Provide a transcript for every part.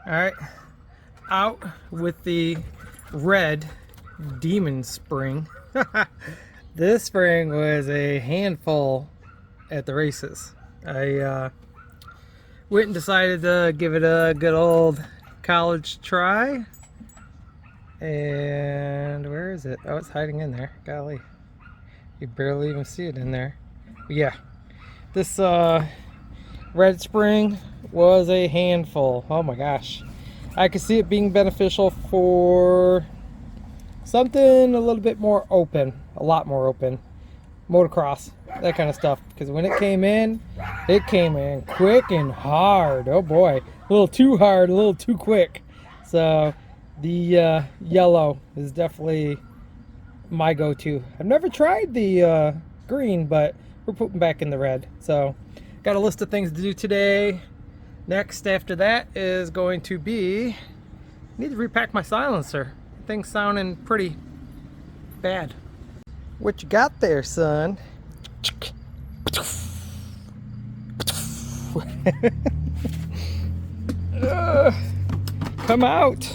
All right, out with the red demon spring. This spring was a handful at the races. I went and decided to give it a good old college try. And where is it? Oh, it's hiding in there. Golly, you barely even see it in there. But yeah, this red spring was a handful. Oh my gosh. I could see it being beneficial for something a little bit more open, a lot more open. Motocross, that kind of stuff. Because when it came in quick and hard. Oh boy. A little too hard, a little too quick. So the yellow is definitely my go-to. I've never tried the green, but we're putting back in the red. So got a list of things to do today. Next after that is going to be, I need to repack my silencer. Thing's sounding pretty bad. What you got there, son? Come out.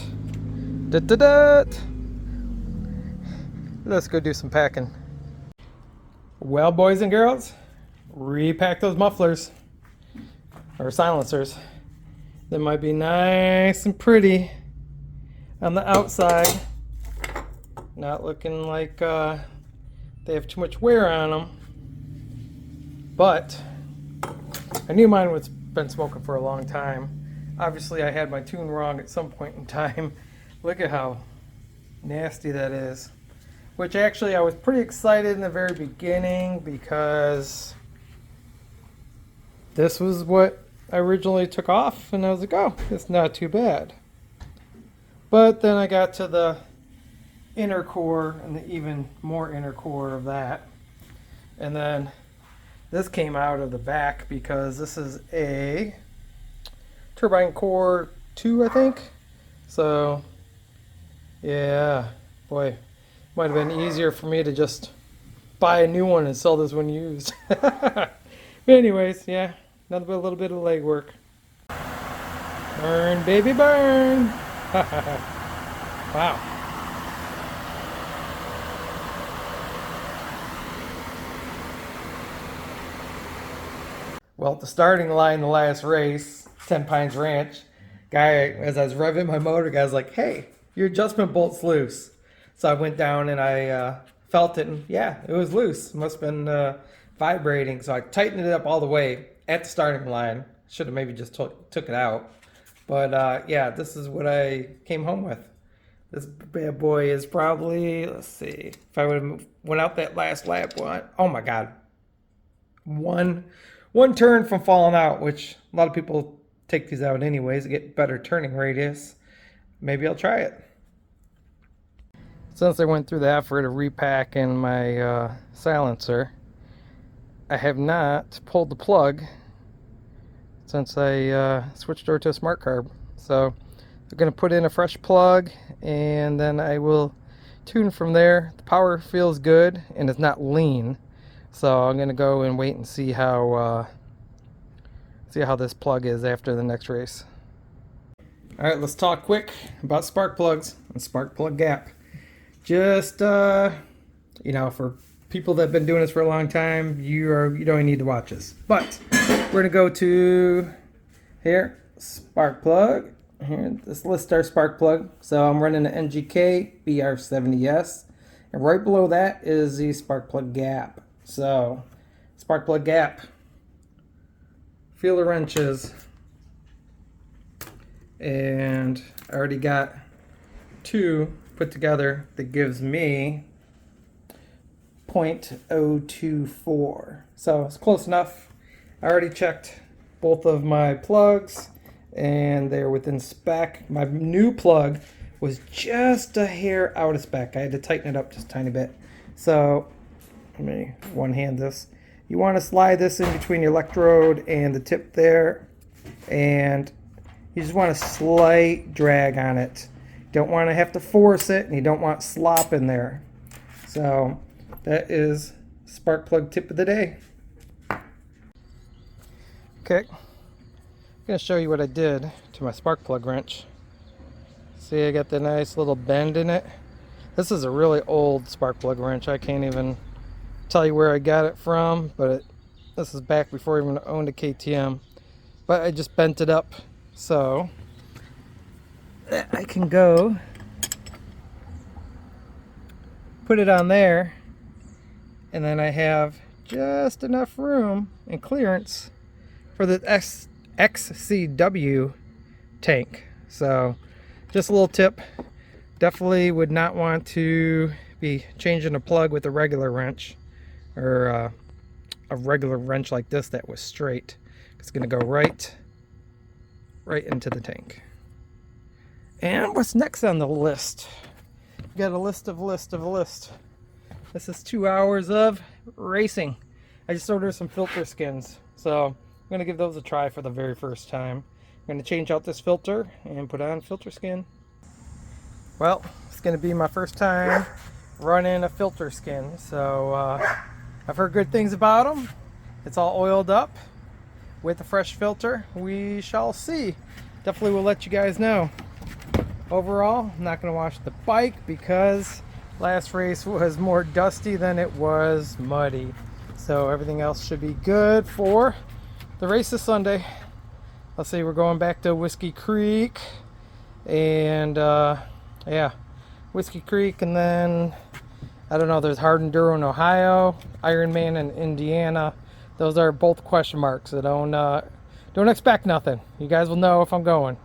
Da-da-da. Let's go do some packing. Well, boys and girls, repack those mufflers or silencers. They might be nice and pretty on the outside, not looking like they have too much wear on them, but I knew mine was been smoking for a long time. Obviously I had my tune wrong at some point in time. Look at how nasty that is, which actually I was pretty excited in the very beginning because this was what I originally took off, and I was like, oh, it's not too bad. But then I got to the inner core and the even more inner core of that. And then this came out of the back because this is a turbine core 2, I think. So, yeah, boy, might have been easier for me to just buy a new one and sell this one used. But anyways, yeah. A little bit of legwork. Burn, baby, burn! Wow. Well, at the starting line, the last race, 10 Pines Ranch, guy, as I was revving my motor, guy's like, hey, your adjustment bolt's loose. So I went down and I felt it, and yeah, it was loose. It must have been vibrating. So I tightened it up all the way at the starting line. Should have maybe just took it out. But yeah, this is what I came home with. This bad boy is probably, let's see, if I would have went out that last lap, oh my God. One turn from falling out, which a lot of people take these out anyways to get better turning radius. Maybe I'll try it. Since I went through the effort of repacking my silencer, I have not pulled the plug since I switched over to a smart carb. So I'm going to put in a fresh plug and then I will tune from there. The power feels good and it's not lean. So I'm going to go and wait and see how this plug is after the next race. All right, let's talk quick about spark plugs and spark plug gap. Just you know, for people that have been doing this for a long time, you don't need to watch this. But we're gonna go to here, spark plug. Here, this lists our spark plug. So I'm running an NGK BR70S, and right below that is the spark plug gap. So spark plug gap, feeler wrenches, and I already got 2 put together that gives me 0.024. So it's close enough. I already checked both of my plugs and they're within spec. My new plug was just a hair out of spec. I had to tighten it up just a tiny bit. So let me one hand this. You want to slide this in between your electrode and the tip there, and you just want a slight drag on it. You don't want to have to force it, and you don't want slop in there. So that is spark plug tip of the day. Okay, going to show you what I did to my spark plug wrench. See, I got the nice little bend in it. This is a really old spark plug wrench. I can't even tell you where I got it from, but this is back before I even owned a KTM. But I just bent it up so that I can go put it on there, and then I have just enough room and clearance for the XCW tank. So just a little tip, definitely would not want to be changing a plug with a regular wrench, or a regular wrench like this that was straight. It's going to go right into the tank. And what's next on the list? We've got a list. This is 2 hours of racing. I just ordered some filter skins, so I'm going to give those a try for the very first time. I'm going to change out this filter and put on filter skin. Well, it's going to be my first time running a filter skin, so I've heard good things about them. It's all oiled up with a fresh filter. We shall see. Definitely will let you guys know. Overall, I'm not going to wash the bike because last race was more dusty than it was muddy. So everything else should be good for the race this Sunday. Let's see, we're going back to Whiskey Creek, and yeah, Whiskey Creek, and then I don't know, there's Hard Enduro in Ohio, Ironman in Indiana. Those are both question marks. So don't expect nothing. You guys will know if I'm going.